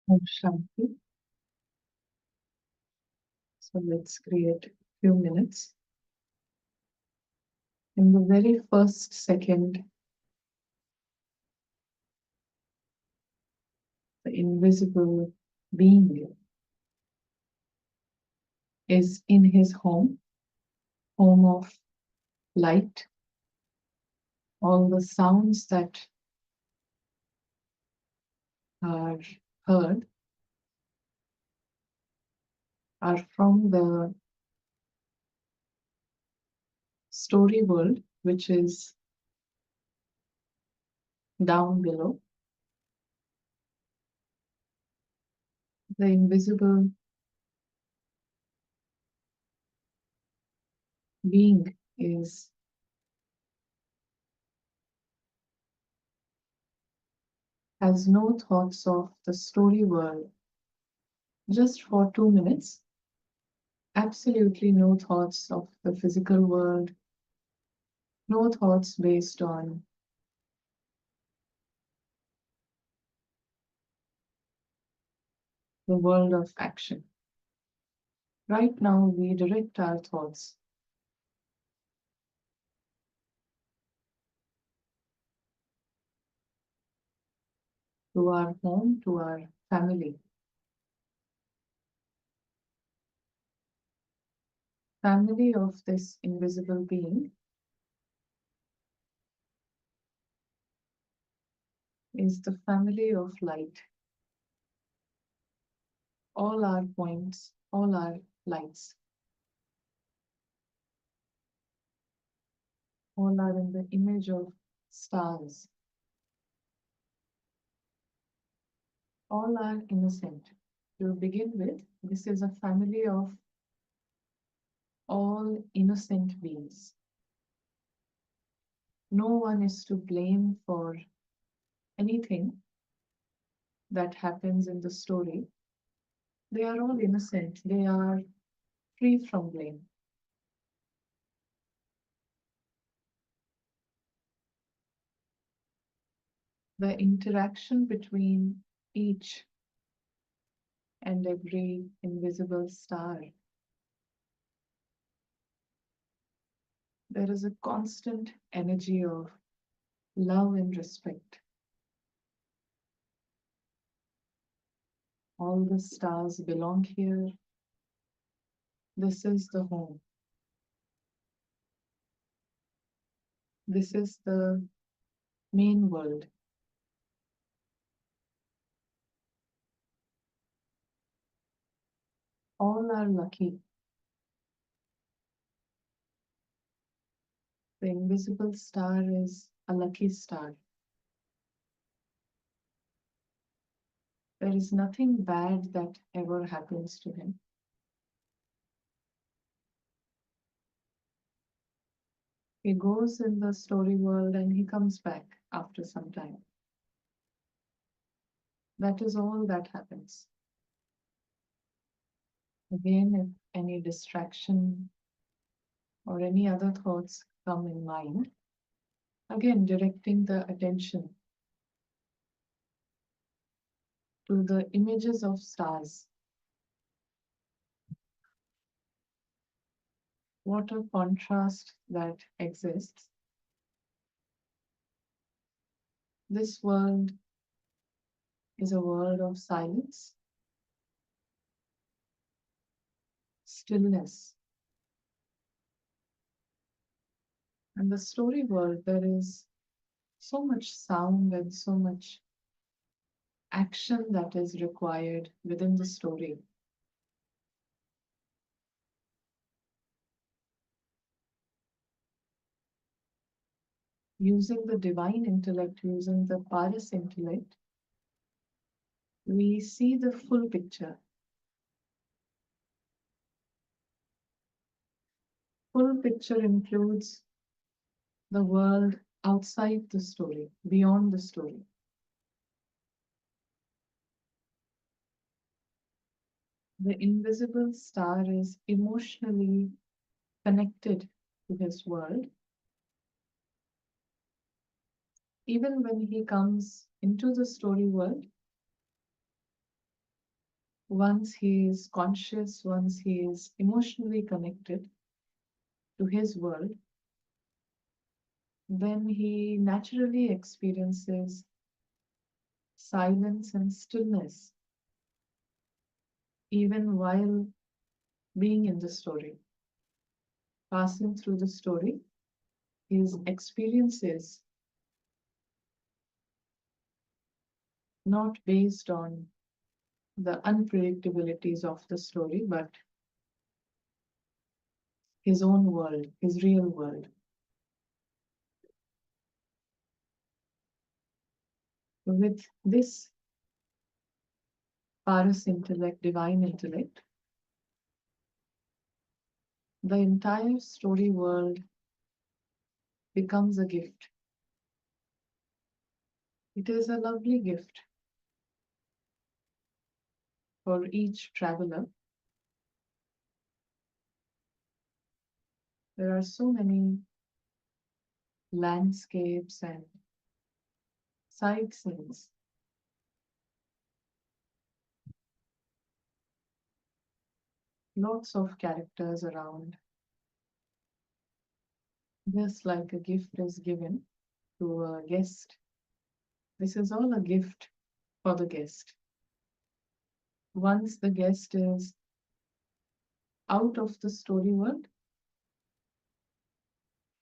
Om Shanti. So let's create a few minutes. In the very first second, the invisible being is in his home of light. All the sounds that are heard are from the story world, which is down below. The invisible being has no thoughts of the story world just for 2 minutes. Absolutely no thoughts of the physical world, no thoughts based on the world of action. Right now, we direct our thoughts to our home, to our family. Family of this invisible being is the family of light. All our points, all our lights, all are in the image of stars. All are innocent. To begin with, this is a family of all innocent beings. No one is to blame for anything that happens in the story. They are all innocent. They are free from blame. The interaction between each and every invisible star, there is a constant energy of love and respect. All the stars belong here. This is the home. This is the main world. All are lucky. The invisible star is a lucky star. There is nothing bad that ever happens to him. He goes in the story world and he comes back after some time. That is all that happens. Again, if any distraction or any other thoughts come in mind, again directing the attention to the images of stars. What a contrast that exists. This world is a world of silence, stillness. And the story world, there is so much sound and so much action that is required within the story. Using the divine intellect, using the Paras intellect, we see the full picture. Full picture includes the world outside the story, beyond the story. The invisible star is emotionally connected to his world. Even when he comes into the story world, once he is conscious, once he is emotionally connected to his world, then he naturally experiences silence and stillness, even while being in the story. Passing through the story, his experiences not based on the unpredictabilities of the story, but his own world, his real world. With this Paras intellect, divine intellect, the entire story world becomes a gift. It is a lovely gift for each traveler. There are so many landscapes and sightseeings. Lots of characters around, just like a gift is given to a guest. This is all a gift for the guest. Once the guest is out of the story world,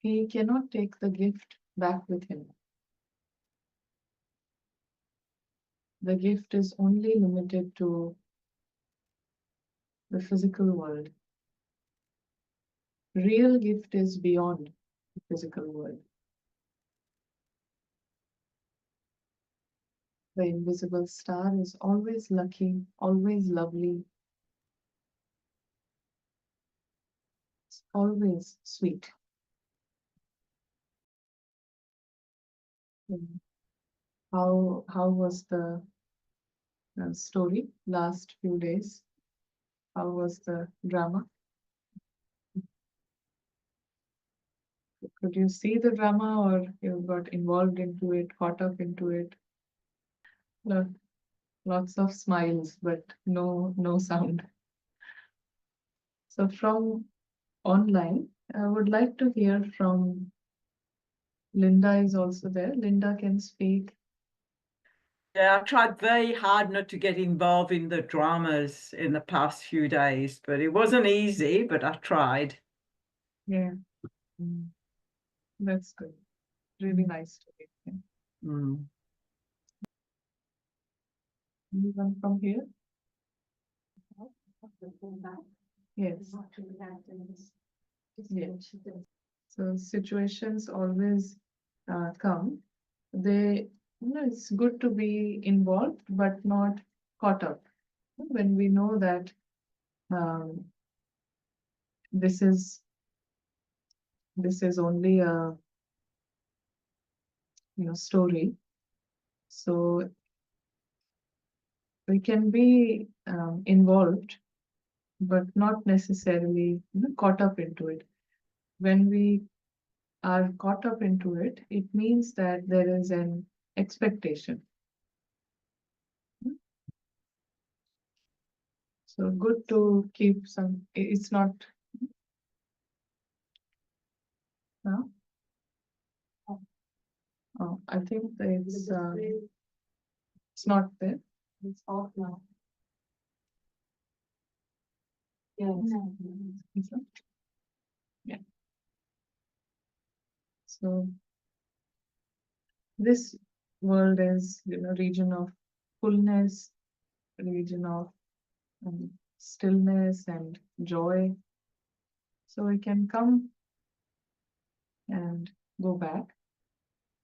he cannot take the gift back with him. The gift is only limited to the physical world. Real gift is beyond the physical world. The invisible star is always lucky, always lovely, always sweet. Mm. How was the story last few days? How was the drama? Could you see the drama, or you got involved into it, caught up into it? Lots of smiles, but no sound. So from online, I would like to hear from Linda is also there. Linda can speak. Yeah, I tried very hard not to get involved in the dramas in the past few days, but it wasn't easy, but I tried. Yeah. That's good. Really nice to hear. Mm. Anyone from here? Yes. Yes. So situations always come. It's good to be involved, but not caught up. When we know that um, this is only a story, so we can be involved, but not necessarily caught up into it. When we are caught up into it, it means that there is an expectation. So good to keep some. It's not. No? Oh, I think it's not there. It's off now. Yeah. It's not. Yeah. So this world is region of fullness, region of stillness and joy. So we can come and go back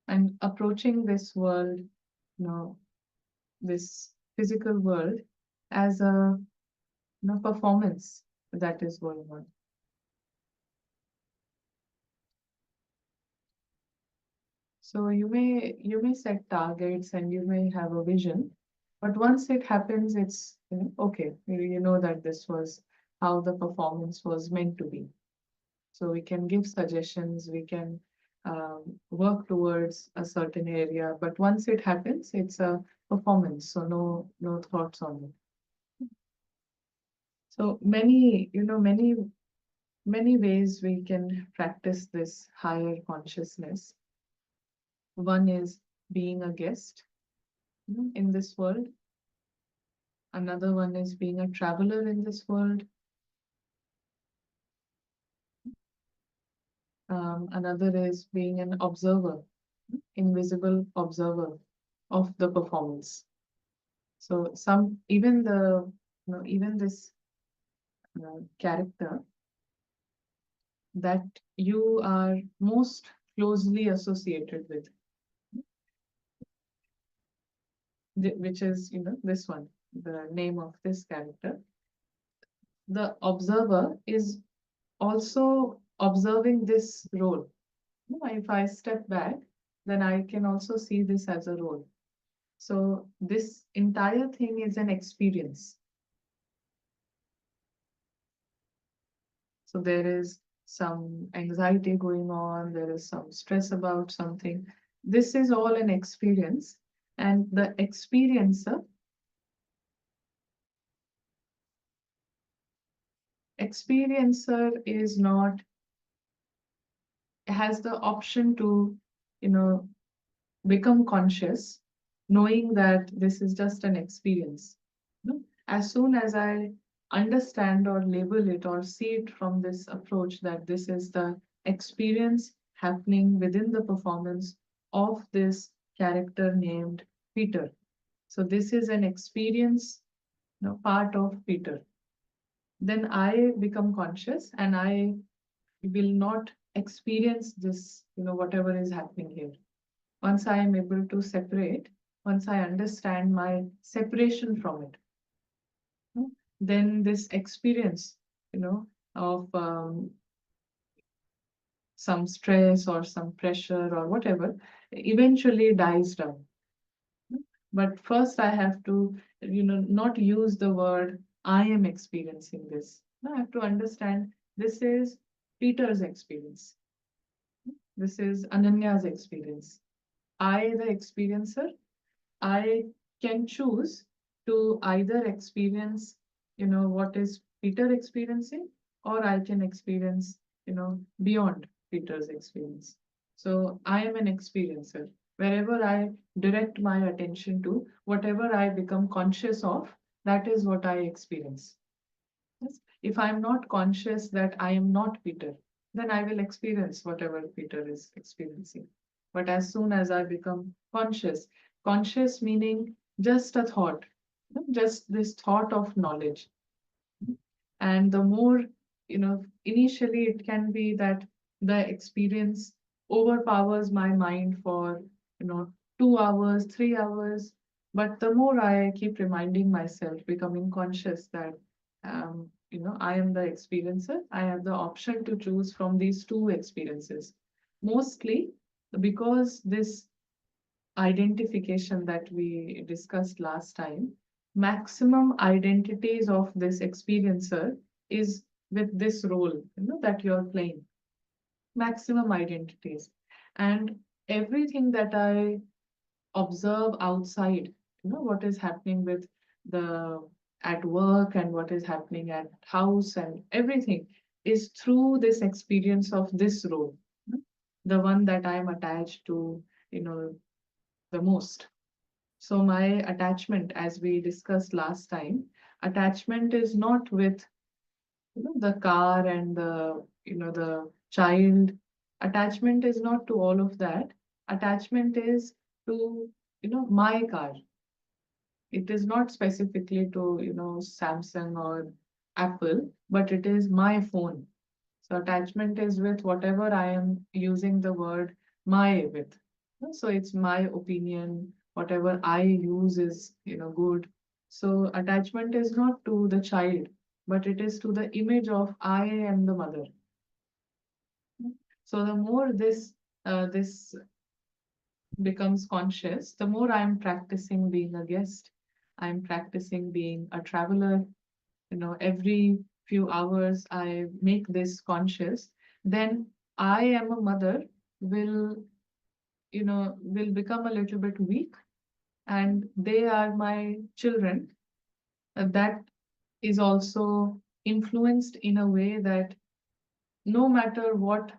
and approaching this world, this physical world as a performance that is going on. So you may set targets and you may have a vision, but once it happens, it's okay. You know that this was how the performance was meant to be. So we can give suggestions, we can work towards a certain area, but once it happens, it's a performance. So no thoughts on it. So many ways we can practice this higher consciousness. One is being a guest, in this world. Another one is being a traveler in this world. Another is being an observer, invisible observer of the performance. So even this character that you are most closely associated with, which is, this one, the name of this character. The observer is also observing this role. If I step back, then I can also see this as a role. So this entire thing is an experience. So there is some anxiety going on, there is some stress about something. This is all an experience, and the experiencer is not has the option to, you know, become conscious, knowing that this is just an experience. As soon as I understand or label it or see it from this approach that this is the experience happening within the performance of this character named Peter. So this is an experience, part of Peter. Then I become conscious and I will not experience this, whatever is happening here. Once I am able to separate, once I understand my separation from it, then this experience, of some stress or some pressure or whatever eventually dies down. But first, I have to, not use the word I am experiencing this. I have to understand this is Peter's experience. This is Ananya's experience. I, the experiencer, I can choose to either experience, what is Peter experiencing, or I can experience, beyond Peter's experience. So I am an experiencer. Wherever I direct my attention to, whatever I become conscious of, that is what I experience. Yes? If I'm not conscious that I am not Peter, then I will experience whatever Peter is experiencing. But as soon as I become conscious, conscious meaning just a thought, just this thought of knowledge. And the more, initially it can be that the experience overpowers my mind for, 2 hours, 3 hours. But the more I keep reminding myself, becoming conscious that, I am the experiencer, I have the option to choose from these two experiences. Mostly because this identification that we discussed last time, maximum identities of this experiencer is with this role, that you're playing. Maximum identities. And everything that I observe outside, what is happening with the at work and what is happening at house and everything is through this experience of this role, the one that I am attached to, the most. So my attachment, as we discussed last time, attachment is not with, the car and the child. Attachment is not to all of that. Attachment is to, my car. It is not specifically to, Samsung or Apple, but it is my phone. So attachment is with whatever I am using the word my with. So it's my opinion, whatever I use is, good. So attachment is not to the child, but it is to the image of I am the mother. So the more this becomes conscious, the more I'm practicing being a guest. I'm practicing being a traveler. Every few hours I make this conscious. Then I am a mother will, will become a little bit weak, and they are my children. That is also influenced in a way that no matter what,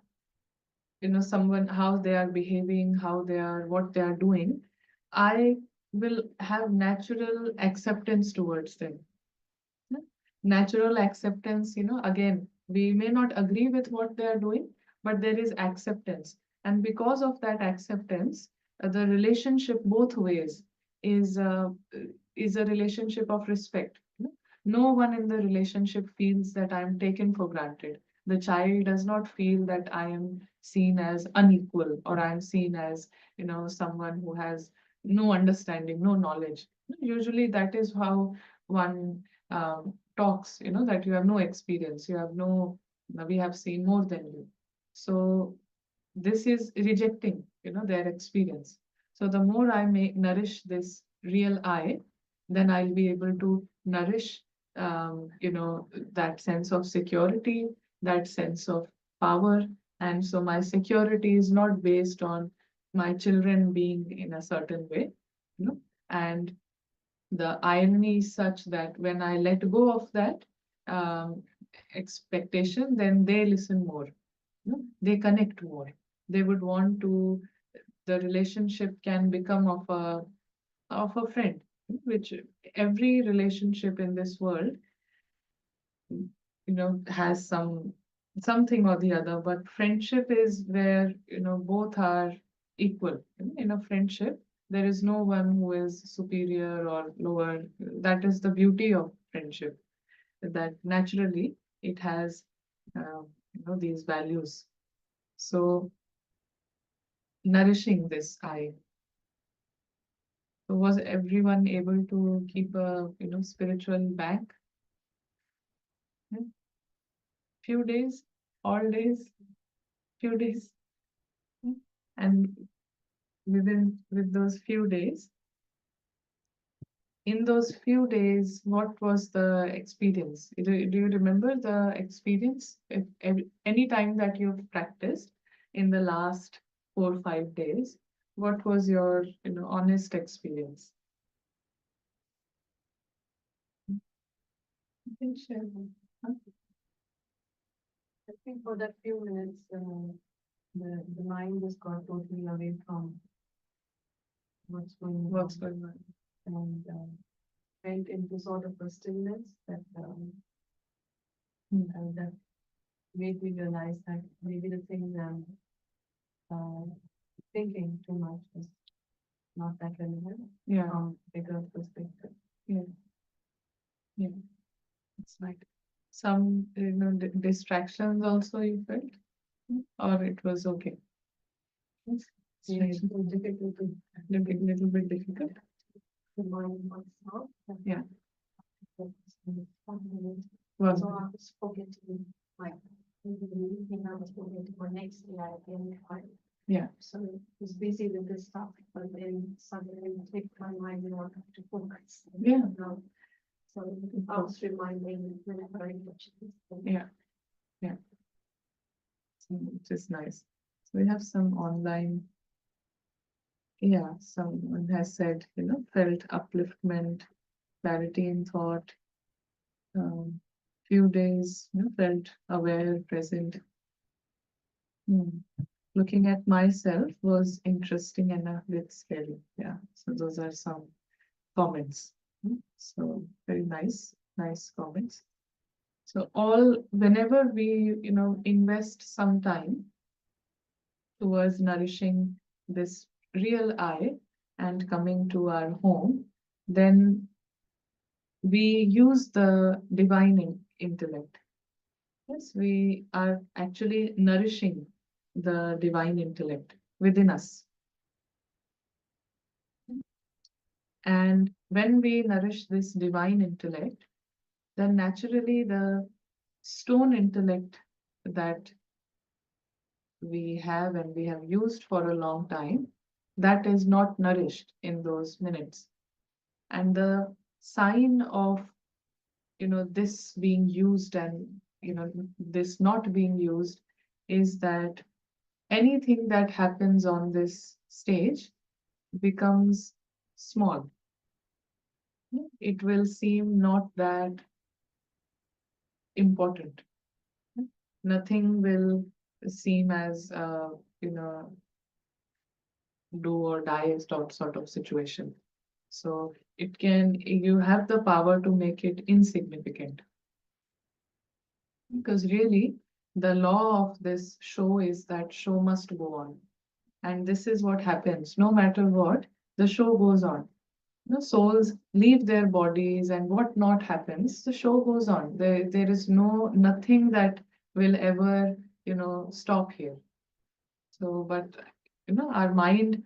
someone, how they are behaving, how they are, what they are doing, I will have natural acceptance towards them. Yeah. Natural acceptance, again, we may not agree with what they are doing, but there is acceptance. And because of that acceptance, the relationship both ways is uh, is a relationship of respect. No one in the relationship feels that I am taken for granted. The child does not feel that I am seen as unequal, or I am seen as, someone who has no understanding, no knowledge. Usually that is how one talks, that you have no experience, you have no, we have seen more than you. So this is rejecting, their experience. So the more I may nourish this real I, then I'll be able to nourish, that sense of security, that sense of power. And so my security is not based on my children being in a certain way, and the irony is such that when I let go of that um, expectation, then they listen more, they connect more. They would want to, the relationship can become of a friend, which every relationship in this world, has something or the other, but friendship is where, both are equal. In a friendship, there is no one who is superior or lower. That is the beauty of friendship, that naturally it has, these values. So nourishing this I. So was everyone able to keep a, spiritual bank? Yeah. Few days, all days, few days. Yeah. And with those few days, in those few days, what was the experience? Do you remember the experience? If any time that you've practiced in the last 4 or 5 days, what was your, honest experience? You can share that. Huh? I think for that few minutes, the mind just got totally away from What's going on? and went into sort of a stillness that that made me realize that maybe the thing I'm thinking too much is not that relevant Yeah, from bigger perspective. yeah, yeah. It's like some, distractions also you felt, or it was okay? It's Strange. difficult to Little bit difficult. remind myself. Yeah. So Was I was forgetting, like, in the evening, I was forgetting for next day I again tried. Yeah. So I was busy with this stuff, but then suddenly it clicked my mind in order to focus. Yeah. So I was reminding whenever I watch this. Yeah. Yeah. So, which is nice. So we have some online. Yeah, someone has said, felt upliftment, clarity in thought. Few days, felt aware, present. Hmm. Looking at myself was interesting and a bit scary. Yeah. So those are some comments. So very nice, nice comments. So whenever we, invest some time towards nourishing this real I and coming to our home, then we use the divine intellect. Yes, we are actually nourishing the divine intellect within us. And when we nourish this divine intellect, then naturally the stone intellect that we have and we have used for a long time, that is not nourished in those minutes. And the sign of, this being used and, this not being used is that anything that happens on this stage becomes small. It will seem not that important. Nothing will seem as you know, do or die sort of situation. So it can, you have the power to make it insignificant. Because really, the law of this show is that show must go on. And this is what happens. No matter what, the show goes on. Souls leave their bodies and what not happens, the show goes on. There is nothing that will ever, stop here. So, but, our mind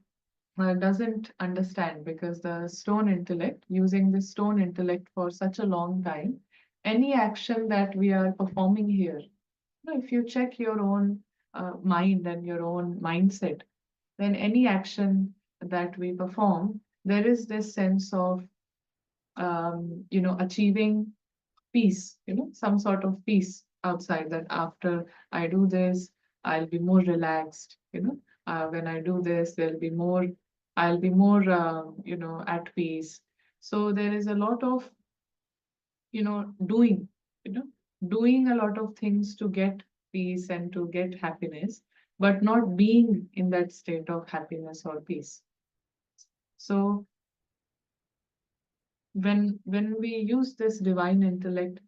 doesn't understand because the stone intellect, using the stone intellect for such a long time, any action that we are performing here, if you check your own mind and your own mindset, then any action that we perform, there is this sense of, achieving peace, some sort of peace outside that after I do this, I'll be more relaxed, when I do this, I'll be more, at peace. So there is a lot of, doing, you know, doing a lot of things to get peace and to get happiness, but not being in that state of happiness or peace. So when we use this divine intellect,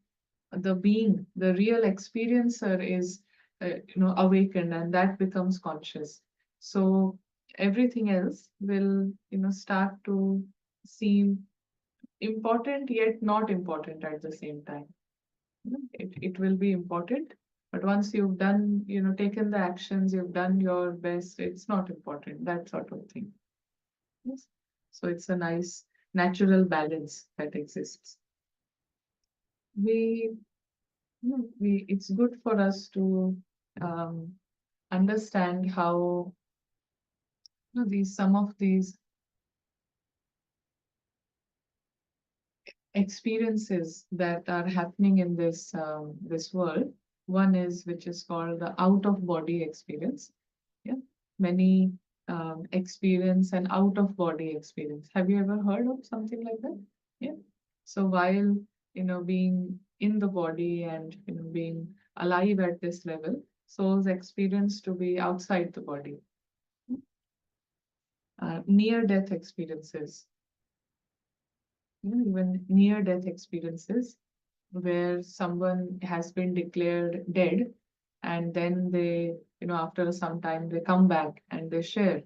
the being, the real experiencer is, awakened, and that becomes conscious. So everything else will, start to seem important yet not important at the same time. It will be important, but once you've done, taken the actions, you've done your best, it's not important, that sort of thing. Yes. So it's a nice natural balance that exists. We it's good for us to um, understand how, some of these experiences that are happening in this world. One is, which is called the out of body experience. Yeah, many experience an out of body experience. Have you ever heard of something like that? Yeah. So while, being in the body and, being alive at this level, souls experience to be outside the body. Near death experiences, even near death experiences where someone has been declared dead, and then they, after some time, they come back and they share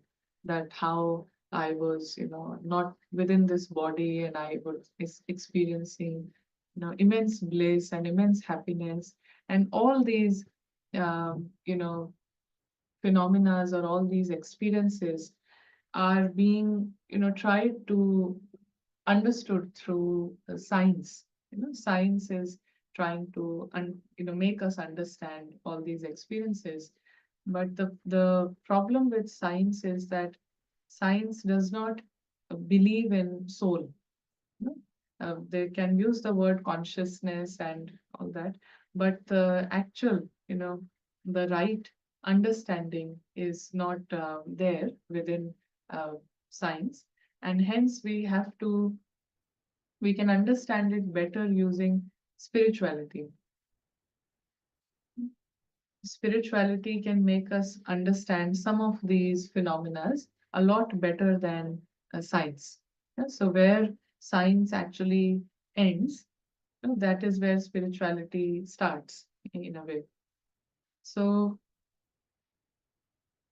that how I was, not within this body, and I was experiencing, immense bliss and immense happiness, and all these, phenomena or all these experiences are being, tried to understood through science. Science is trying to make us understand all these experiences. But the problem with science is that science does not believe in soul. you know. They can use the word consciousness and all that, but the actual, the right understanding is not there within uh, science, and hence we can understand it better using spirituality. Spirituality can make us understand some of these phenomena a lot better than science. Yeah, so where science actually ends, that is where spirituality starts in a way. So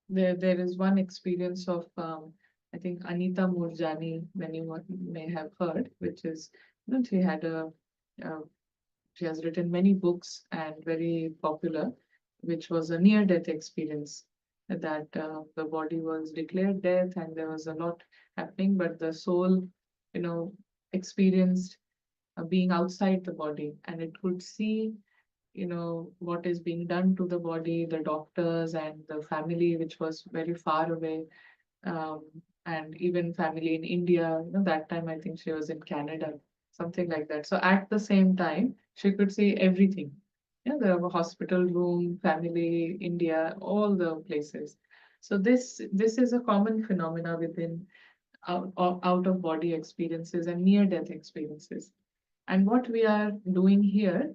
there is one experience of, I think, Anita Murjani, many may have heard, which is, she had a she has written many books and very popular, which was a near-death experience, that the body was declared death and there was a lot happening, but the soul, experienced being outside the body, and it could see, what is being done to the body, the doctors and the family, which was very far away, um, and even family in India. That time I think she was in Canada, something like that. So at the same time, she could see everything. Yeah, the hospital room, family, India, all the places. So this is a common phenomena within out of body experiences and near death experiences. And what we are doing here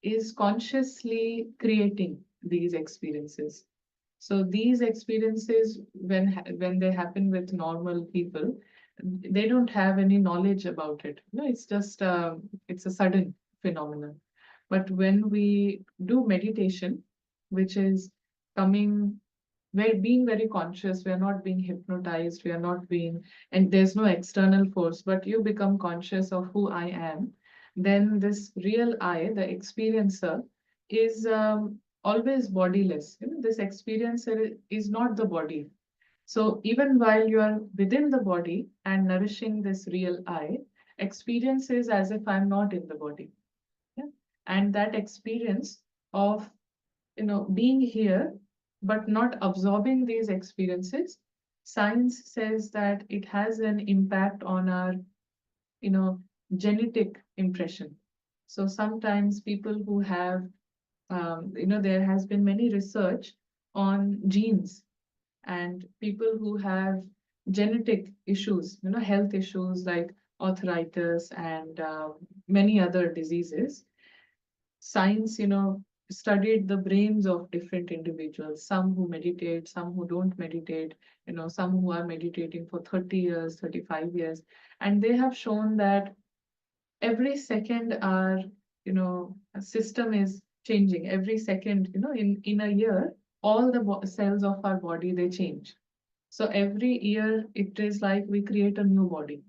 is consciously creating these experiences. So these experiences, when they happen with normal people, they don't have any knowledge about it. No, it's just it's a sudden phenomenon. But when we do meditation, which is coming, we're being very conscious, we are not being hypnotized, we are not being, and there's no external force, but you become conscious of who I am, then this real I, the experiencer, is always bodiless. You know, this experiencer is not the body. So even while you are within the body and nourishing this real I, experience is as if I'm not in the body. Yeah? And that experience of being here but not absorbing these experiences, science says that it has an impact on our you know genetic impression. So sometimes people who have there has been many research on genes, and people who have genetic issues, health issues like arthritis and many other diseases. Science, studied the brains of different individuals, some who meditate, some who don't meditate, some who are meditating for 30 years, 35 years, and they have shown that every second our system is changing. Every second, in a year, all the cells of our body, they change. So every year it is like we create a new body.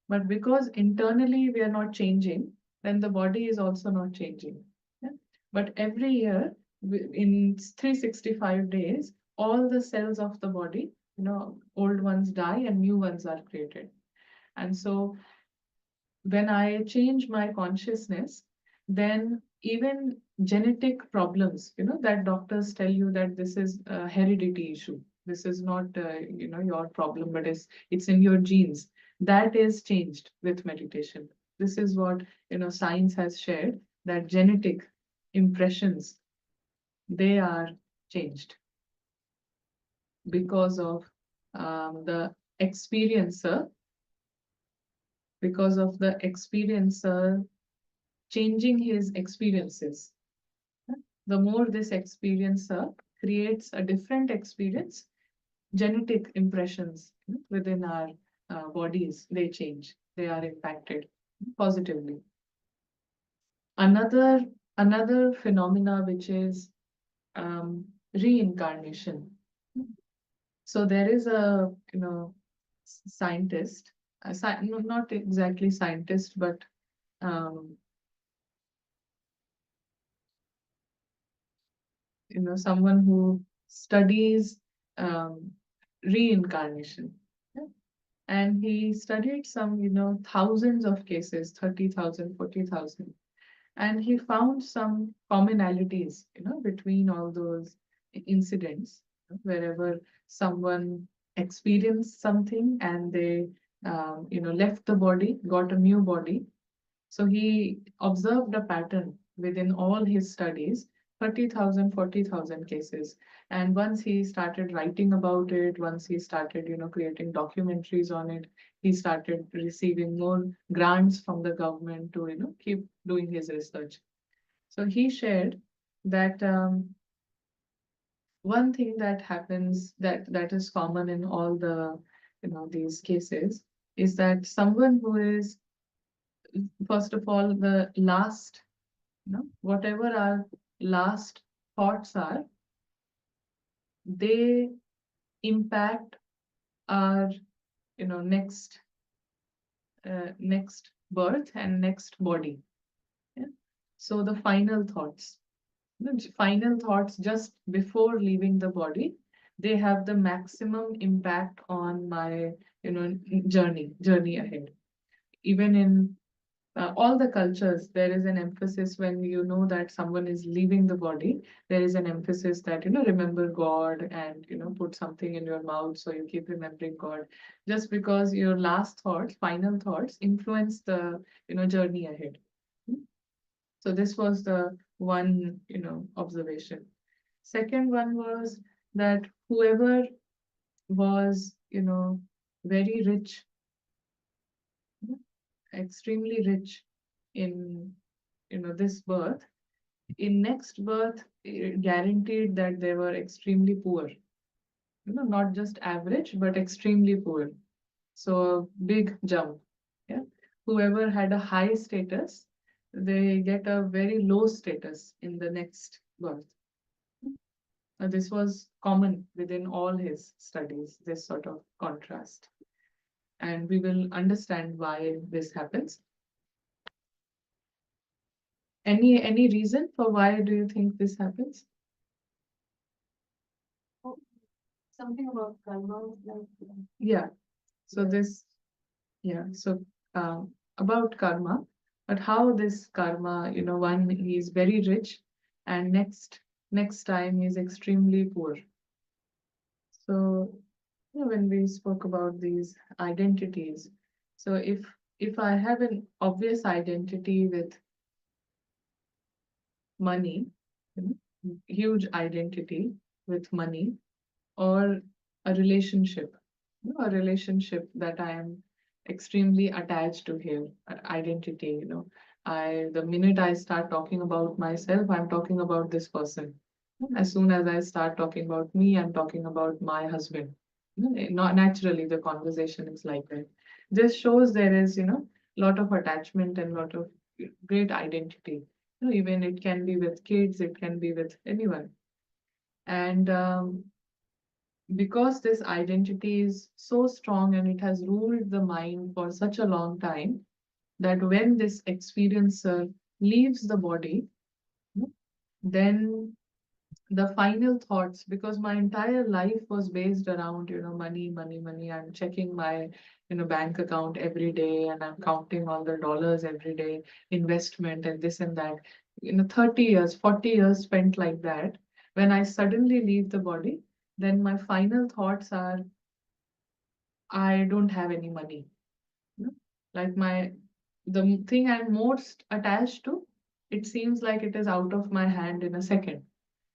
But because internally we are not changing, then the body is also not changing. Yeah? But every year, in 365 days, all the cells of the body, old ones die and new ones are created. And so when I change my consciousness, then even genetic problems, that doctors tell you that this is a heredity issue. This is not, your problem, but it's in your genes. That is changed with meditation. This is what, science has shared, that genetic impressions, they are changed because of the experiencer, because of the experiencer changing his experiences. The more this experiencer creates a different experience, genetic impressions within our bodies, they change, they are impacted positively. Another phenomena, which is reincarnation. So there is a scientist, not exactly scientist, but um, someone who studies um, reincarnation. Yeah. And he studied some, thousands of cases, 30,000, 40,000. And he found some commonalities, between all those incidents, wherever someone experienced something and they, left the body, got a new body. So he observed a pattern within all his studies, 30,000, 40,000 cases. And once he started writing about it, once he started, creating documentaries on it, he started receiving more grants from the government to, keep doing his research. So he shared that one thing that happens that is common in all the, these cases is that someone who is, first of all, the last, whatever our last thoughts are, they impact our, next birth and next body. Yeah? So the final thoughts just before leaving the body, they have the maximum impact on my, journey ahead. Even in all the cultures, there is an emphasis when you know that someone is leaving the body, there is an emphasis that, remember God and, put something in your mouth so you keep remembering God, just because your last thoughts, final thoughts influence the, journey ahead. So this was the one, observation. Second one was that whoever was, very rich, extremely rich in this birth, in next birth, guaranteed that they were extremely poor. Not just average, but extremely poor. So big jump. Yeah. Whoever had a high status, they get a very low status in the next birth. This was common within all his studies, this sort of contrast. And we will understand why this happens. Any reason for why do you think this happens? Oh, something about karma, like Yeah. So Yeah. this, yeah. So about karma, but how this karma, one he's very rich, and next time he's extremely poor. So when we spoke about these identities, so if I have an obvious identity with money, huge identity with money, or a relationship, a relationship that I am extremely attached to here, identity, the minute I start talking about myself, I'm talking about this person. As soon as I start talking about me, I'm talking about my husband. Not naturally, the conversation is like that. This shows there is, lot of attachment and lot of great identity. Even it can be with kids, it can be with anyone. And because this identity is so strong and it has ruled the mind for such a long time, that when this experiencer leaves the body, then the final thoughts, because my entire life was based around money, money, money. I'm checking my bank account every day, and I'm counting all the dollars every day, investment and this and that. 30 years, 40 years spent like that. When I suddenly leave the body, then my final thoughts are, I don't have any money. you know, like the thing I'm most attached to, it seems like it is out of my hand in a second.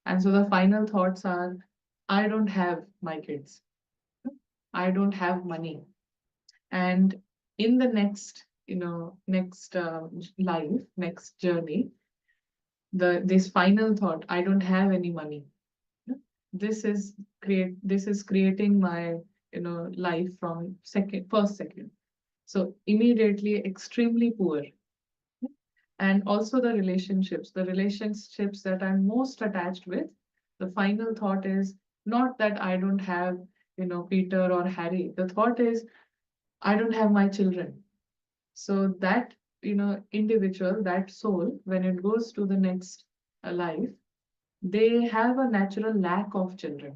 And so the final thoughts are, I don't have my kids. I don't have money. And in the next life, next journey, this final thought, I don't have any money. This is creating my life from first second. So immediately extremely poor. And also the relationships that I'm most attached with, the final thought is not that I don't have Peter or Harry. The thought is, I don't have my children. So that individual, that soul, when it goes to the next life, they have a natural lack of children.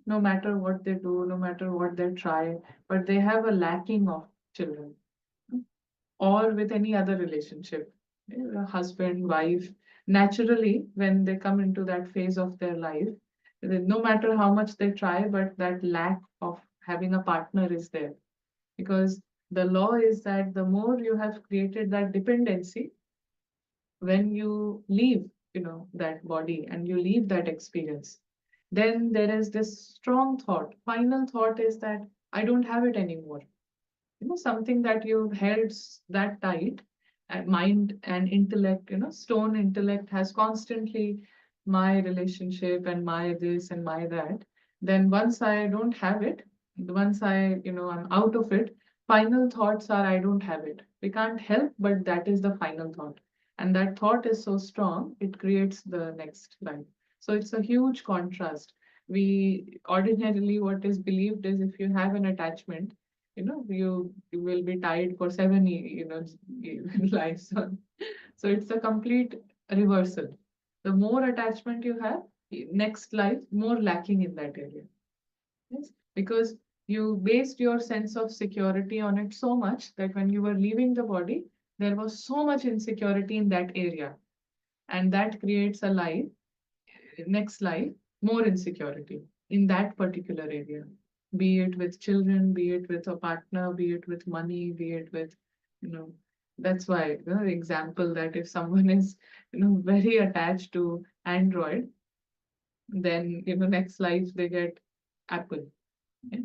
No matter what they do, no matter what they try, but they have a lacking of children. Or with any other relationship, husband, wife. Naturally, when they come into that phase of their life, no matter how much they try, but that lack of having a partner is there. Because the law is that the more you have created that dependency, when you leave, that body and you leave that experience, then there is this strong thought. Final thought is that I don't have it anymore. Something that you've held that tight, and mind and intellect, stone intellect has constantly my relationship and my this and my that. Then once I don't have it, once I'm out of it, final thoughts are, I don't have it. We can't help, but that is the final thought. And that thought is so strong, it creates the next life. So it's a huge contrast. We ordinarily, what is believed is, if you have an attachment, you will be tied for 7 lives. So it's a complete reversal. The more attachment you have, next life more lacking in that area. Yes, because you based your sense of security on it so much that when you were leaving the body, there was so much insecurity in that area, and that creates a life, next life, more insecurity in that particular area, be it with children, be it with a partner, be it with money, be it with, you know, that's why the example that if someone is, very attached to Android, then, next life they get Apple. Yeah.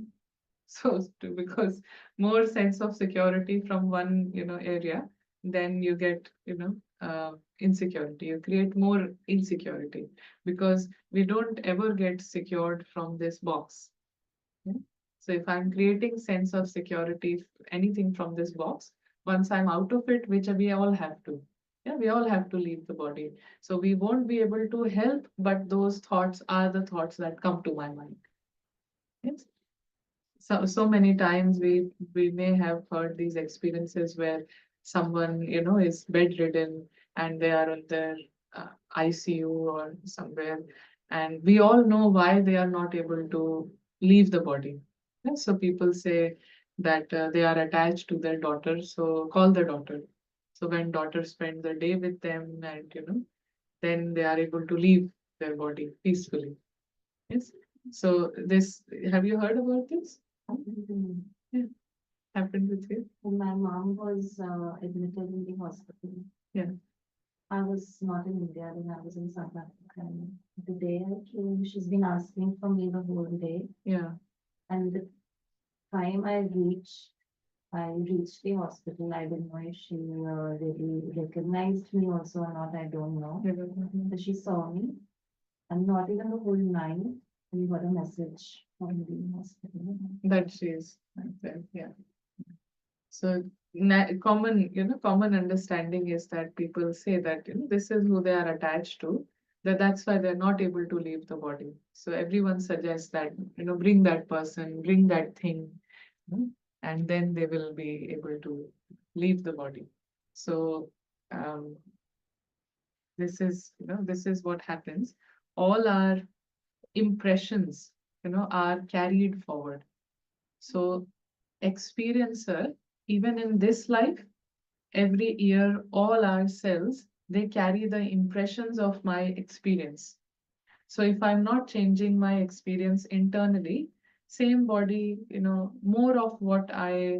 So because more sense of security from one, area, then you get, insecurity. You create more insecurity because we don't ever get secured from this box. Yeah? So if I'm creating sense of security, anything from this box, once I'm out of it, which we all have to, yeah, we all have to leave the body. So we won't be able to help, but those thoughts are the thoughts that come to my mind. Yes. So many times we may have heard these experiences where someone is bedridden and they are in their ICU or somewhere, and we all know why they are not able to leave the body. Yeah, so people say that they are attached to their daughter, so call the daughter. So when daughter spends the day with them, and then they are able to leave their body peacefully. Yes. So this, have you heard about this? Mhm. Yeah, happened with you? When my mom was admitted in the hospital. Yeah. I was not in India, then I was in South Africa. And the day I came, she's been asking for me the whole day. Yeah. And the time I reached the hospital. I don't know if she really recognized me also or not. I don't know. Yeah. But she saw me, and not even the whole night. We got a message from the hospital. That she is like that. Yeah. So common understanding is that people say that this is who they are attached to. That's why they're not able to leave the body. So everyone suggests that bring that person, bring that thing, you know, and then they will be able to leave the body. So um, this is what happens. All our impressions are carried forward. So experiencer, even in this life, every year all our cells, they carry the impressions of my experience. So if I'm not changing my experience internally, same body, more of what I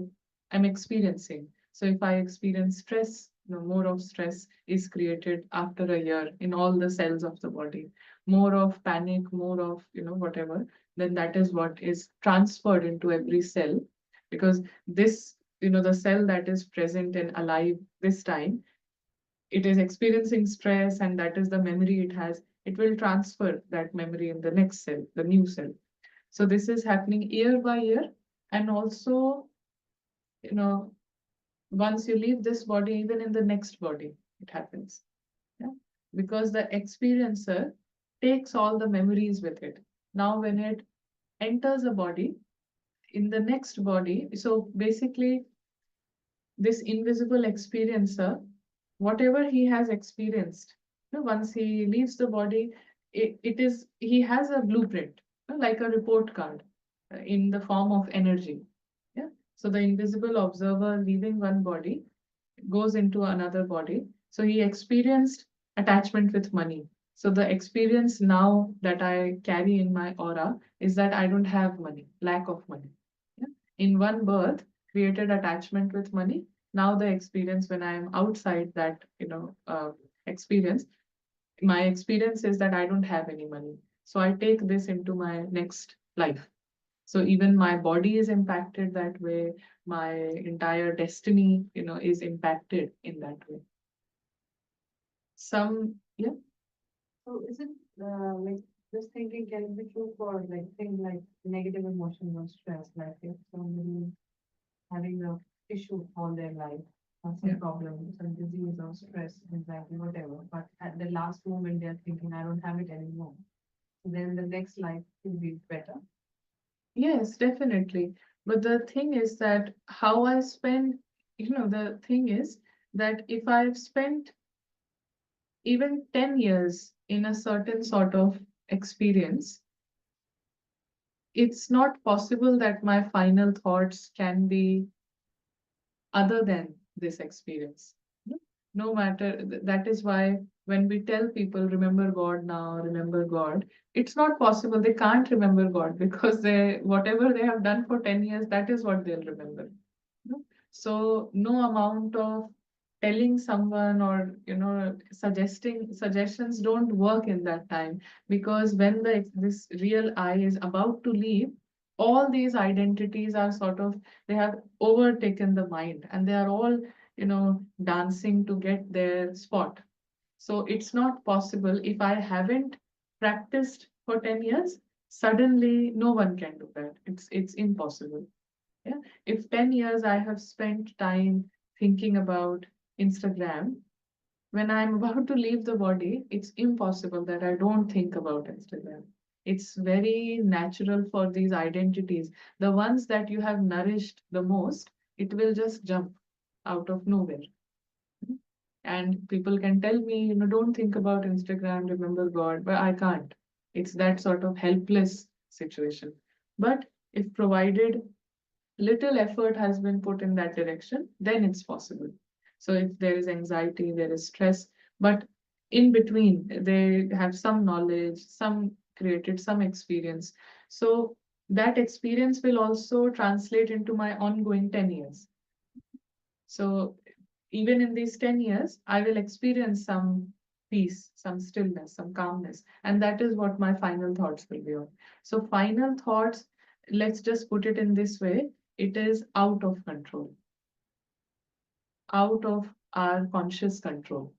am experiencing. So if I experience stress, more of stress is created after a year in all the cells of the body. More of panic, more of, whatever, then that is what is transferred into every cell. Because this, the cell that is present and alive this time, it is experiencing stress, and that is the memory it has. It will transfer that memory in the next cell, the new cell. So this is happening year by year. And also, you know once you leave this body, even in the next body it happens. Yeah, because the experiencer takes all the memories with it. Now when it enters a body, in the next body, so basically this invisible experiencer, whatever he has experienced, once he leaves the body, it is he has a blueprint, like a report card, in the form of energy. Yeah. So the invisible observer leaving one body goes into another body. So he experienced attachment with money. So the experience now that I carry in my aura is that I don't have money, lack of money. Yeah? In one birth, created attachment with money. Now the experience when I am outside that, experience, my experience is that I don't have any money. So I take this into my next life. So even my body is impacted that way. My entire destiny, is impacted in that way. Yeah. So is it like this thinking can be true for like things like negative emotions or stress, like if somebody having a issue all their life, or some Yeah. problem, some disease or stress, anxiety, whatever, but at the last moment they're thinking, I don't have it anymore. So then the next life will be better. Yes, definitely. But the thing is that how I spend, the thing is that if I've spent even 10 years in a certain sort of experience, it's not possible that my final thoughts can be other than this experience. No matter, that is why when we tell people, remember God now, remember God, it's not possible. They can't remember God because whatever they have done for 10 years, that is what they'll remember. No? So no amount of telling someone or suggesting suggestions don't work in that time, because when this real I is about to leave, all these identities are sort of, they have overtaken the mind, and they are all dancing to get their spot. So it's not possible if I haven't practiced for 10 years, suddenly no one can do that. It's impossible. Yeah. If 10 years I have spent time thinking about Instagram, when I'm about to leave the body, it's impossible that I don't think about Instagram. It's very natural for these identities. The ones that you have nourished the most, it will just jump out of nowhere. And people can tell me, don't think about Instagram, remember God, but I can't. It's that sort of helpless situation. But if provided little effort has been put in that direction, then it's possible. So if there is anxiety, there is stress, but in between, they have some knowledge, some created some experience. So that experience will also translate into my ongoing 10 years. So even in these 10 years, I will experience some peace, some stillness, some calmness. And that is what my final thoughts will be on. So, final thoughts, let's just put it in this way, it is out of control, out of our conscious control.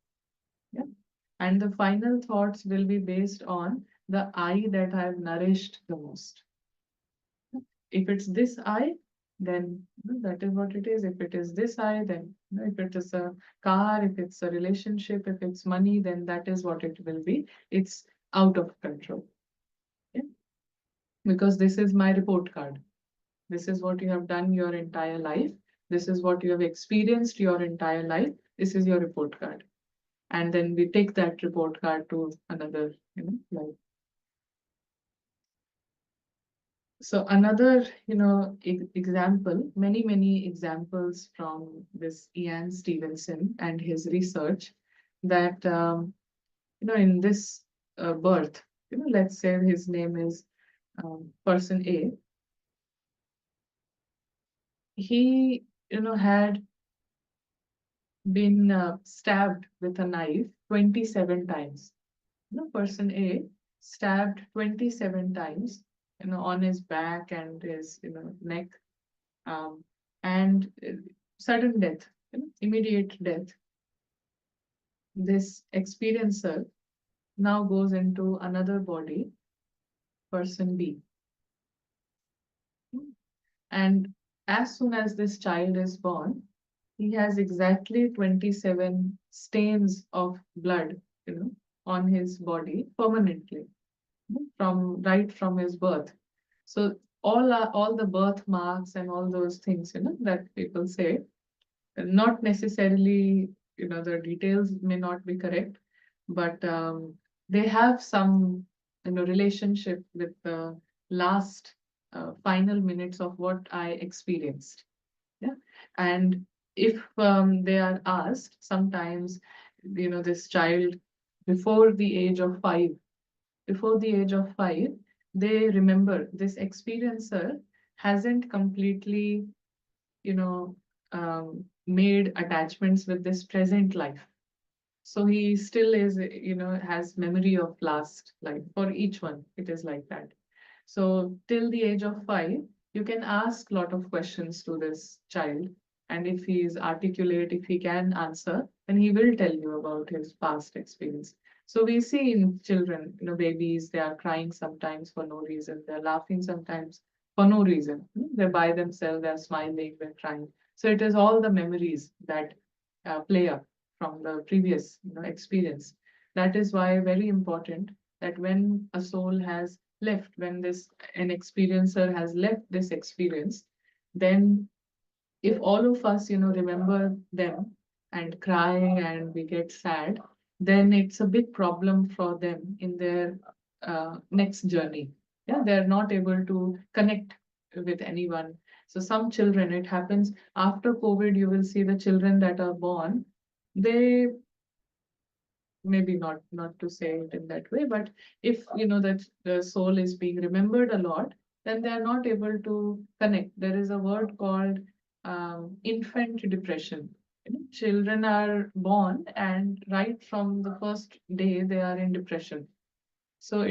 Yeah. And the final thoughts will be based on the I that I've nourished the most. If it's this I, then that is what it is. If it is this I, then if it is a car, if it's a relationship, if it's money, then that is what it will be. It's out of control. Yeah? Because this is my report card. This is what you have done your entire life. This is what you have experienced your entire life. This is your report card. And then we take that report card to another, life. So another, example, many examples from this Ian Stevenson and his research that, in this birth, let's say his name is person A. He, had been stabbed with a knife 27 times. Person A stabbed 27 times, on his back and his, neck, um, and sudden death, immediate death. This experiencer now goes into another body, person B. And as soon as this child is born, he has exactly 27 stains of blood, on his body permanently, right from his birth. So all the birthmarks and all those things, that people say, not necessarily, the details may not be correct, but they have some, relationship with the last final minutes of what I experienced. Yeah. And if they are asked, sometimes, this child before the age of 5, before the age of 5, they remember this experiencer hasn't completely, made attachments with this present life. So he still is, has memory of last life. For each one, it is like that. So till the age of 5, you can ask a lot of questions to this child. And if he is articulate, if he can answer, then he will tell you about his past experience. So we see in children, babies, they are crying sometimes for no reason. They're laughing sometimes for no reason. They're by themselves, they're smiling, they're crying. So it is all the memories that play up from the previous, experience. That is why very important that when a soul has left, when this an experiencer has left this experience, then if all of us, remember them and cry and we get sad, then it's a big problem for them in their next journey. Yeah, they're not able to connect with anyone. So some children, it happens after COVID, you will see the children that are born, they maybe not to say it in that way, but if that the soul is being remembered a lot, then they are not able to connect. There is a word called infant depression. Children are born and right from the first day they are in depression. So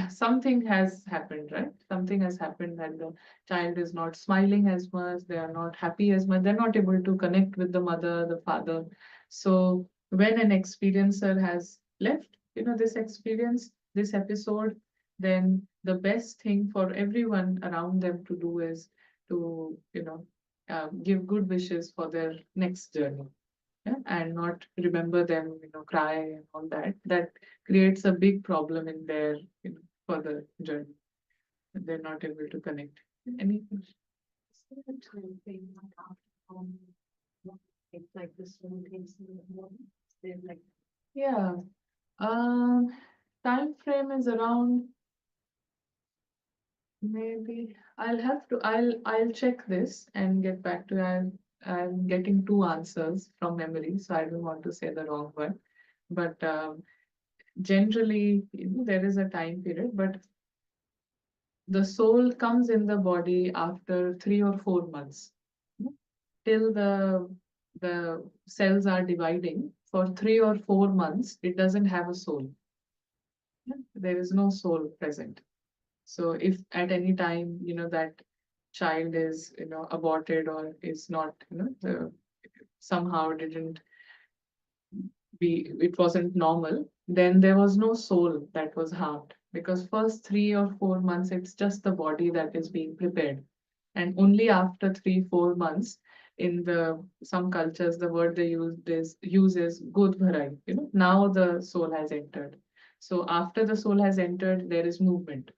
something has happened, right? Something has happened that the child is not smiling as much, they are not happy as much, they're not able to connect with the mother, the father. So when an experiencer has left, this experience, this episode, then the best thing for everyone around them to do is to, give good wishes for their next journey, yeah, and not remember them, cry and all that. That creates a big problem in their, further journey. They're not able to connect. Any question? Is there a time frame like after it's like this one takes in the morning? Is there like Yeah. Um, Time frame is around, maybe I'll check this and get back to you. I'm getting two answers from memory, so I don't want to say the wrong one. But generally, there is a time period, but the soul comes in the body after 3 or 4 months, till the cells are dividing. For 3 or 4 months it doesn't have a soul. There is no soul present. So if at any time, that child is, aborted or is not, somehow didn't it wasn't normal, then there was no soul that was harmed, because first 3 or 4 months it's just the body that is being prepared. And only after 3 4 months, in the some cultures, the word they use is good bharai, now the soul has entered. So after the soul has entered, there is movement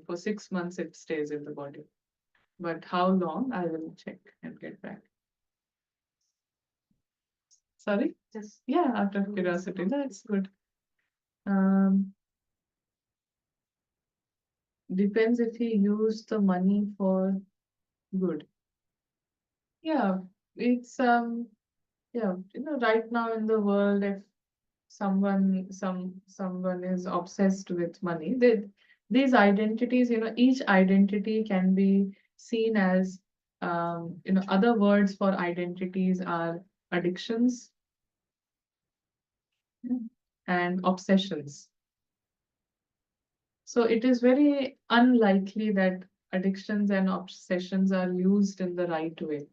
for 6 months, it stays in the body. But how long, I will check and get back. Sorry. just Yeah, out of curiosity, that's good. Um, Depends if he used the money for good. Yeah, it's yeah, right now in the world, if someone is obsessed with money, these identities, each identity can be seen as, other words for identities are addictions, yeah, and obsessions. So it is very unlikely that addictions and obsessions are used in the right way.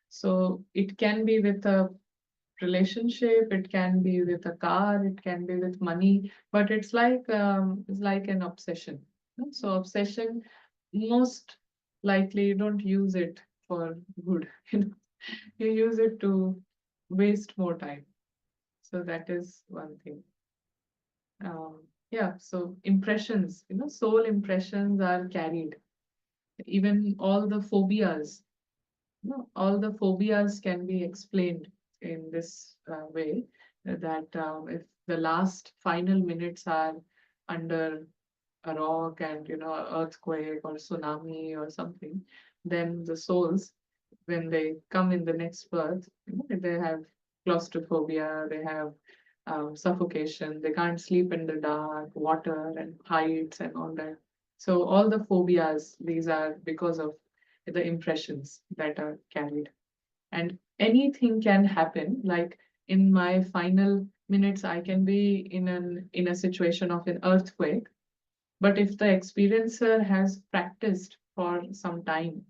So it can be with a relationship, it can be with a car, it can be with money, but it's like an obsession. So obsession, most likely you don't use it for good. You use it to waste more time. So that is one thing. Yeah, so impressions, soul impressions are carried. Even all the phobias can be explained in this way, that if the last final minutes are under a rock and, earthquake or tsunami or something, then the souls, when they come in the next birth, they have claustrophobia, they have suffocation, they can't sleep in the dark, water and heights and all that. So all the phobias, these are because of the impressions that are carried. And anything can happen. Like in my final minutes, I can be in a situation of an earthquake, but if the experiencer has practiced for some time,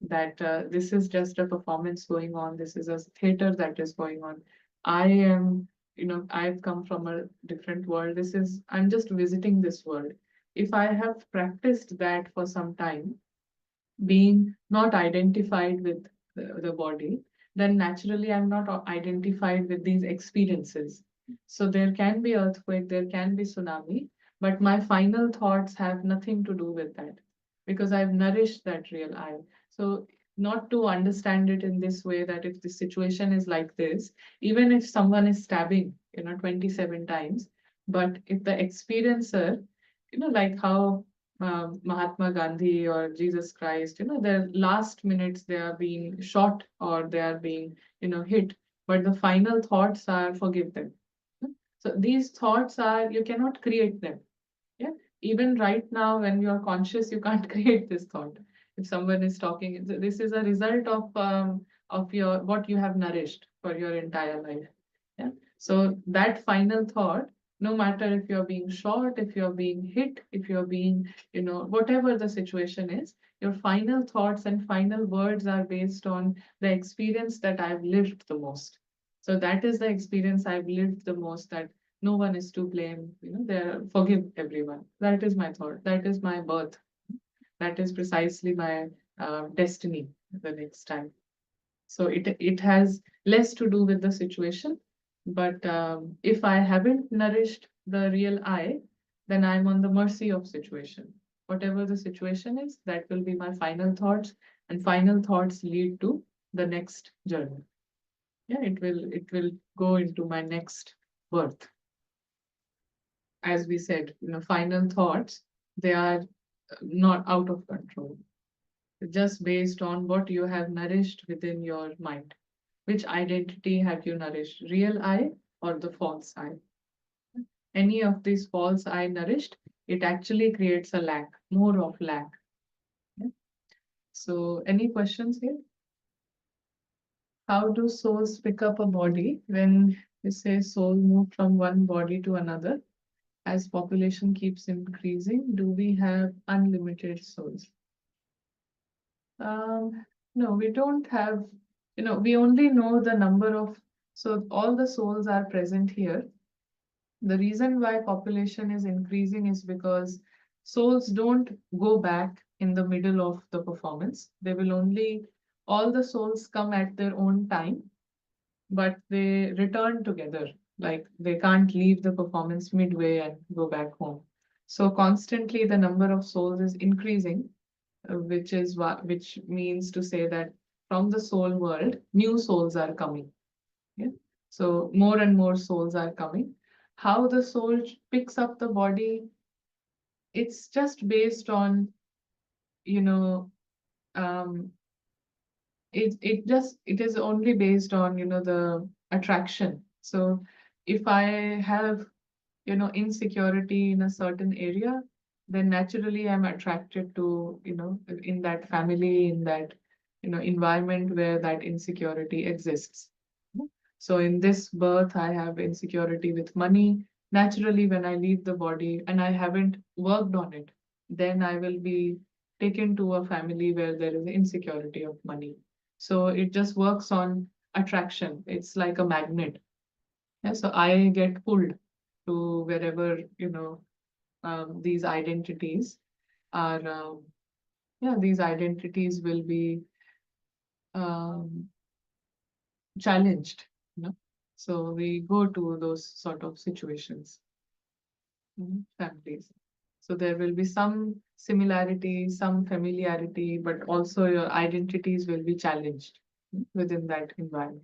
that this is just a performance going on, this is a theater that is going on. I am, I've come from a different world. I'm just visiting this world. If I have practiced that for some time, being not identified with the body, then naturally I'm not identified with these experiences. So there can be earthquake, there can be tsunami, but my final thoughts have nothing to do with that, because I've nourished that real I. So not to understand it in this way, that if the situation is like this, even if someone is stabbing, 27 times, but if the experiencer, like how Mahatma Gandhi or Jesus Christ, their last minutes they are being shot or they are being, hit, but the final thoughts are forgive them. So these thoughts are, you cannot create them. Yeah. Even right now, when you are conscious, you can't create this thought. If someone is talking, this is a result of your what you have nourished for your entire life. Yeah. So that final thought No matter if you're being shot, if you're being hit, if you're being, whatever the situation is, your final thoughts and final words are based on the experience that I've lived the most. So that is the experience I've lived the most, that no one is to blame, forgive everyone. That is my thought. That is my birth. That is precisely my destiny the next time. So it has less to do with the situation. But if I haven't nourished the real I, then I'm on the mercy of situation. Whatever the situation is, that will be my final thoughts, and final thoughts lead to the next journey. Yeah, it will go into my next birth. As we said, final thoughts, they are not out of control, just based on what you have nourished within your mind. Which identity have you nourished? Real I or the false I? Any of these false I nourished, it actually creates a lack, more of lack. Yeah. So, any questions here? How do souls pick up a body when we say soul move from one body to another? As population keeps increasing, do we have unlimited souls? No, we don't have, we only know the number of, so all the souls are present here. The reason why population is increasing is because souls don't go back in the middle of the performance. They will only, all the souls come at their own time, but they return together. Like they can't leave the performance midway and go back home. So constantly the number of souls is increasing, which means to say that from the soul world, new souls are coming. Yeah. So more and more souls are coming. How the soul picks up the body, it's just based on, you know, um, it is only based on, the attraction. So if I have, insecurity in a certain area, then naturally I'm attracted to, in that family, in that, environment where that insecurity exists. So in this birth, I have insecurity with money. Naturally, when I leave the body and I haven't worked on it, then I will be taken to a family where there is insecurity of money. So it just works on attraction. It's like a magnet. Yeah, so I get pulled to wherever, these identities are, yeah, these identities will be um, challenged, you know. So we go to those sort of situations, families. So there will be some similarity, some familiarity, but also your identities will be challenged within that environment.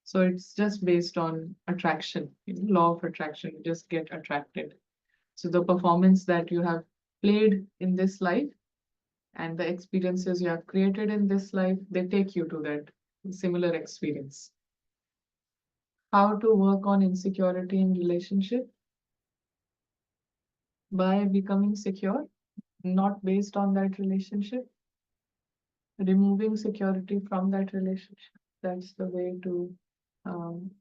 So it's just based on attraction, law of attraction, you just get attracted. So the performance that you have played in this life and the experiences you have created in this life, they take you to that similar experience. How to work on insecurity in relationship? By becoming secure, not based on that relationship, removing security from that relationship. That's the way to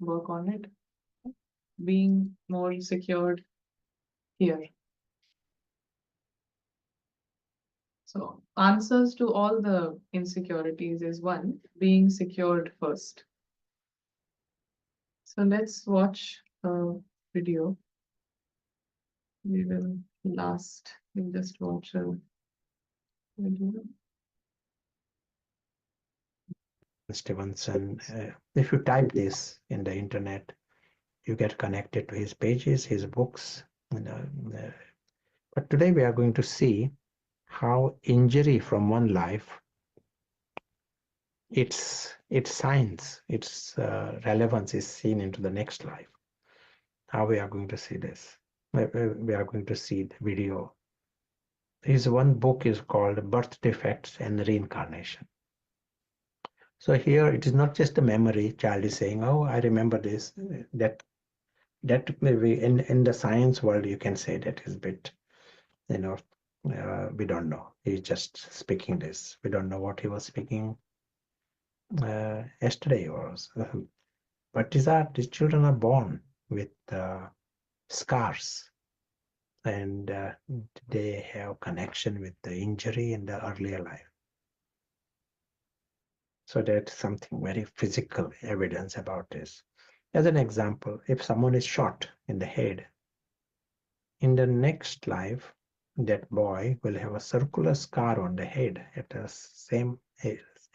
work on it. Being more secured here. So answers to all the insecurities is one, being secured first. So let's watch a video. We'll just watch a video. Stevenson, if you type this in the internet, you get connected to his pages, his books. But today we are going to see how injury from one life, its signs, its relevance is seen into the next life. How we are going to see this? We are going to see the video. His one book is called Birth Defects and Reincarnation. So here it is not just a memory. Child is saying, "Oh, I remember this." That maybe in the science world you can say that is a bit, we don't know. He's just speaking this. We don't know what he was speaking yesterday was. But these children are born with scars, and they have connection with the injury in the earlier life. So that's something very physical evidence about this. As an example, if someone is shot in the head, in the next life, that boy will have a circular scar on the head at the same,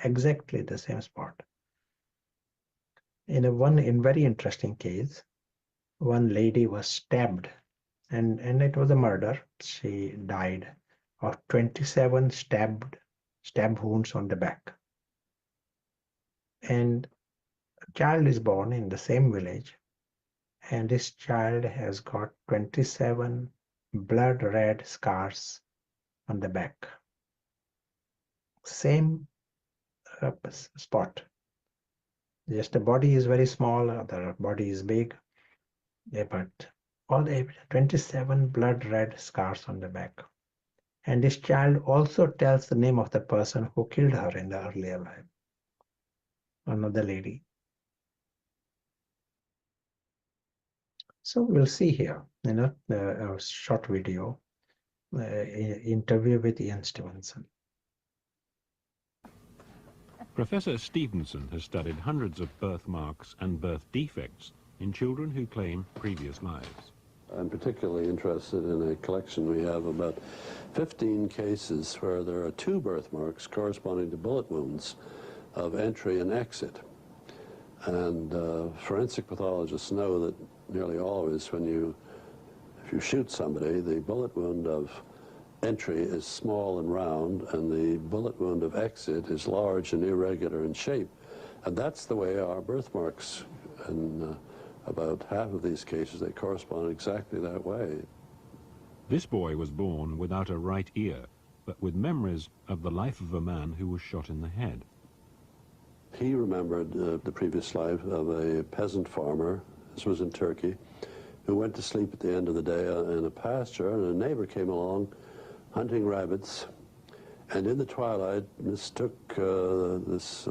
exactly the same spot. In very interesting case, one lady was stabbed, and it was a murder. She died of 27 stab wounds on the back. And a child is born in the same village, and this child has got 27 blood red scars on the back. Same spot. Just the body is very small, the body is big, but all the 27 blood red scars on the back. And this child also tells the name of the person who killed her in the earlier life, another lady. So we'll see here, a short video, interview with Ian Stevenson. Professor Stevenson has studied hundreds of birthmarks and birth defects in children who claim previous lives. I'm particularly interested in a collection we have about 15 cases where there are 2 birthmarks corresponding to bullet wounds of entry and exit. And forensic pathologists know that nearly always if you shoot somebody, the bullet wound of entry is small and round, and the bullet wound of exit is large and irregular in shape. And that's the way our birthmarks, in about half of these cases, they correspond exactly that way. This boy was born without a right ear, but with memories of the life of a man who was shot in the head. He remembered the previous life of a peasant farmer, this was in Turkey, who went to sleep at the end of the day in a pasture, and a neighbor came along hunting rabbits, and in the twilight mistook this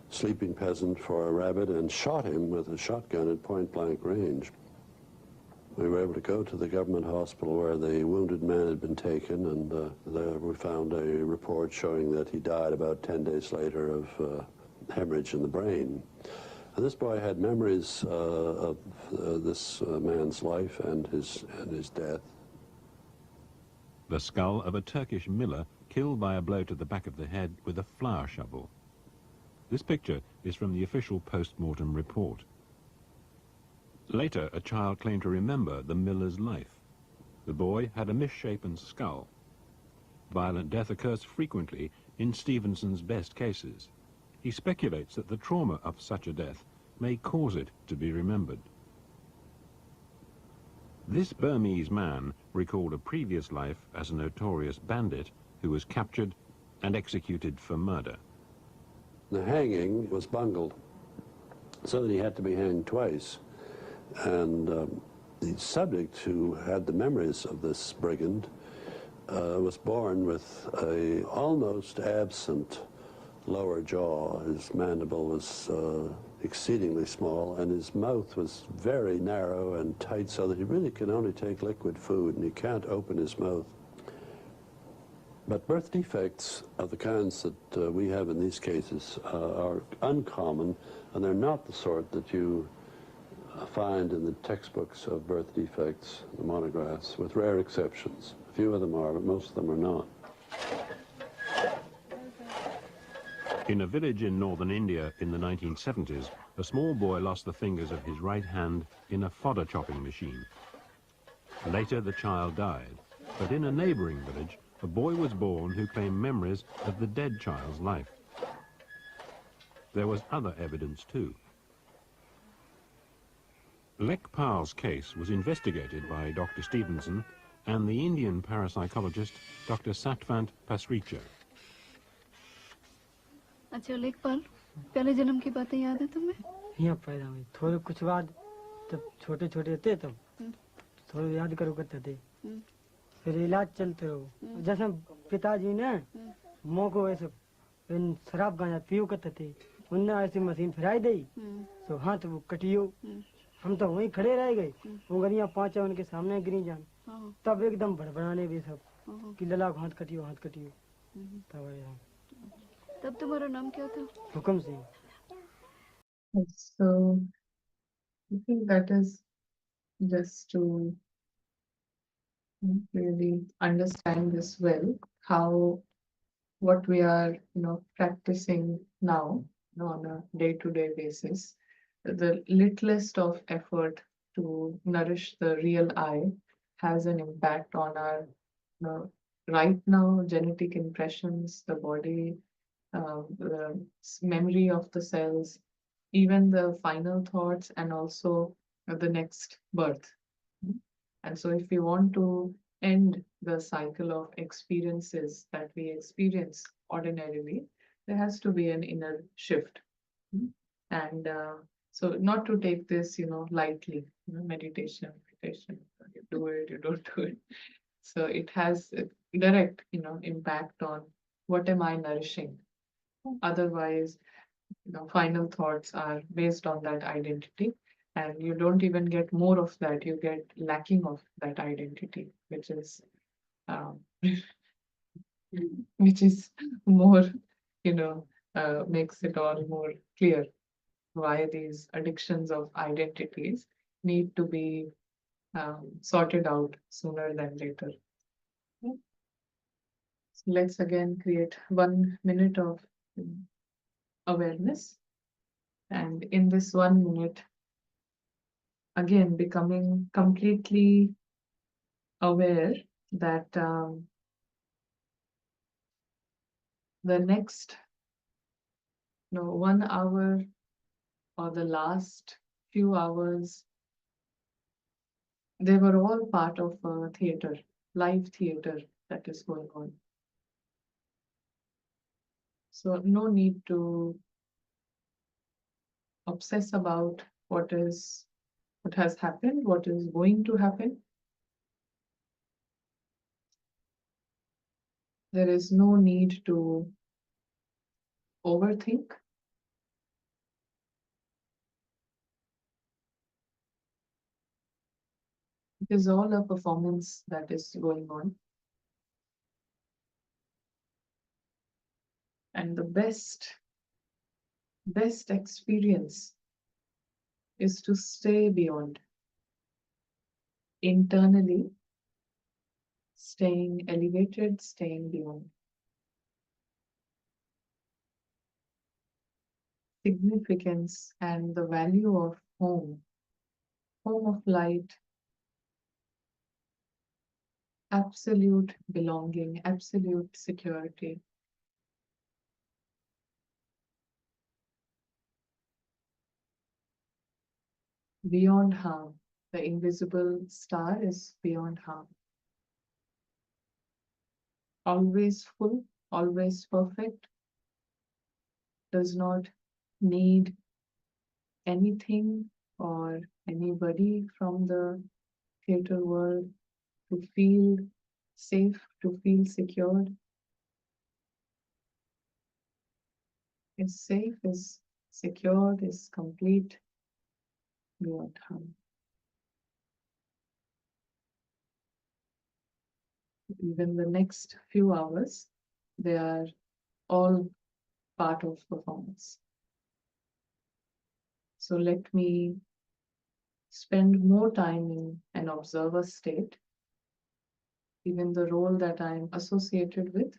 sleeping peasant for a rabbit and shot him with a shotgun at point-blank range. We were able to go to the government hospital where the wounded man had been taken, and there we found a report showing that he died about 10 days later of hemorrhage in the brain. And this boy had memories of this man's life and his death. The skull of a Turkish miller killed by a blow to the back of the head with a flour shovel. This picture is from the official post-mortem report. Later, a child claimed to remember the miller's life. The boy had a misshapen skull. Violent death occurs frequently in Stevenson's best cases. He speculates that the trauma of such a death may cause it to be remembered. This Burmese man recalled a previous life as a notorious bandit who was captured and executed for murder. The hanging was bungled so that he had to be hanged twice. And the subject, who had the memories of this brigand, was born with a almost absent lower jaw. His mandible was exceedingly small, and his mouth was very narrow and tight, so that he really can only take liquid food, and he can't open his mouth. But birth defects of the kinds that we have in these cases are uncommon, and they're not the sort that you find in the textbooks of birth defects, the monographs, with rare exceptions. A few of them are, but most of them are not. In a village in northern India in the 1970s, a small boy lost the fingers of his right hand in a fodder chopping machine. Later, the child died, but in a neighboring village, a boy was born who claimed memories of the dead child's life. There was other evidence too. Lekpal's case was investigated by Dr. Stevenson and the Indian parapsychologist Dr. Satvant Pasricha. अच्छा लेखपाल, पहले जन्म की बातें याद है तुम्हें? यहाँ पैदा हुई, थोड़े कुछ बाद तब छोटे छोटे थे तब थोड़े याद करो करते थे, फिर इलाज चलते रहो। जैसे पिताजी ने मों को ऐसे शराब गांजा पियो करते थे, उनने ऐसी मशीन फिराई दी, तो हाथ वो कटियो, हम तो वहीं खड़े रह गए, उंगलियां 5 उनके सामने गिरी जान, हाँ, तब एकदम बड़बड़ाने भी सब हाँ, कि लला को हाथ कटियो हाथ कटियो। तब आए हम, तब तुम्हारा नाम क्या था? हुक्म Singh. So I think that is just to really understand this well, how what we are, practicing now, on a day-to-day basis, the littlest of effort to nourish the real I has an impact on our, right now, genetic impressions, the body, the memory of the cells, even the final thoughts, and also the next birth. And so, if we want to end the cycle of experiences that we experience ordinarily, there has to be an inner shift. And so, not to take this, lightly, meditation, you do it, you don't do it. So, it has a direct, impact on what am I nourishing. Otherwise, final thoughts are based on that identity, and you don't even get more of that, you get lacking of that identity, which is um, which is more, makes it all more clear why these addictions of identities need to be sorted out sooner than later. So let's again create 1 minute of awareness, and in this 1 minute, again becoming completely aware that the next 1 hour or the last few hours, they were all part of a theater, live theater that is going on. So no need to obsess about what has happened, what is going to happen. There is no need to overthink. It is all a performance that is going on. And the best experience is to stay beyond, internally, staying elevated, staying beyond. Significance and the value of home of light, absolute belonging, absolute security. Beyond harm. The invisible star is beyond harm. Always full, always perfect, does not need anything or anybody from the theater world to feel safe, to feel secured. Is safe, is secured, is complete, beyond harm. Even the next few hours, they are all part of performance. So let me spend more time in an observer state, even the role that I'm associated with,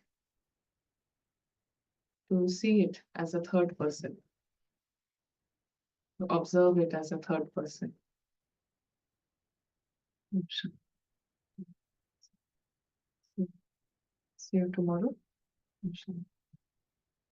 to see it as a third person, to observe it as a third person. See you tomorrow.